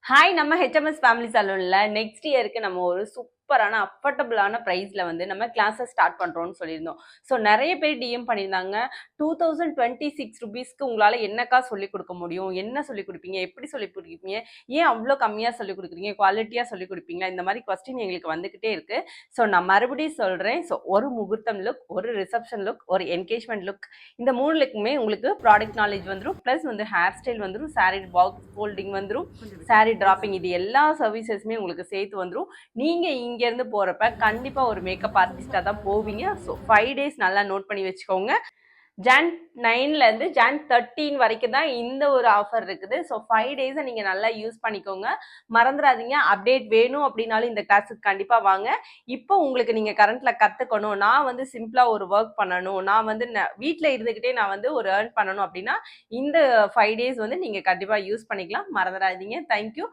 Hi நம்ம HMS family சலூன்ல next இயருக்கு நம்ம ஒரு சூப்பரான அஃபோர்டபுளான ப்ரைஸில் வந்து நம்ம கிளாஸஸ் ஸ்டார்ட் பண்ணுறோம்னு சொல்லியிருந்தோம். ஸோ நிறைய பேர் டிஎம் பண்ணியிருந்தாங்க. 2026 ருபீஸ்க்கு உங்களால் என்னக்கா சொல்லிக் கொடுக்க முடியும், என்ன சொல்லிக் கொடுப்பீங்க, எப்படி சொல்லிக் கொடுப்பீங்க, ஏன் அவ்வளோ கம்மியாக சொல்லிக் கொடுக்குறீங்க, குவாலிட்டியாக சொல்லிக் கொடுப்பீங்களா, இந்த மாதிரி கொஸ்டின் எங்களுக்கு வந்துக்கிட்டே இருக்குது. ஸோ நான் மறுபடியும் சொல்கிறேன். ஸோ ஒரு முகூர்த்தம் லுக், ஒரு ரிசப்ஷன் லுக், ஒரு என்கேஜ்மெண்ட் லுக், இந்த 3 லுக்குமே உங்களுக்கு ப்ராடக்ட் நாலேஜ் வந்துடும். ப்ளஸ் வந்து ஹேர் ஸ்டைல் வந்துடும், சாரீ பாக்ஸ் ஃபோல்டிங் வந்துடும், சாரீ டிராப்பிங், இது எல்லா சர்வீசஸுமே உங்களுக்கு சேர்த்து வந்துடும். நீங்கள் இங்கேருந்து போகிறப்ப கண்டிப்பாக ஒரு மேக்கப் ஆர்டிஸ்டாக தான் போவீங்க. ஸோ 5 டேஸ் நல்லா நோட் பண்ணி வச்சுக்கோங்க. ஜான் 9லேருந்து ஜான் 13 வரைக்கும் தான் இந்த ஒரு ஆஃபர் இருக்குது. ஸோ 5 டேஸை நீங்கள் நல்லா யூஸ் பண்ணிக்கோங்க. மறந்துடாதீங்க. அப்டேட் வேணும் அப்படின்னாலும் இந்த கிளாஸுக்கு கண்டிப்பாக வாங்க. இப்போ உங்களுக்கு நீங்கள் கரண்ட்டில் கற்றுக்கணும், நான் வந்து சிம்பிளாக ஒரு ஒர்க் பண்ணணும், நான் வந்து வீட்டில் இருந்துக்கிட்டே நான் வந்து ஒரு ஏர்ன் பண்ணணும் அப்படின்னா இந்த 5 டேஸ் வந்து நீங்கள் கண்டிப்பாக யூஸ் பண்ணிக்கலாம். மறந்துடாதீங்க. தேங்க்யூ.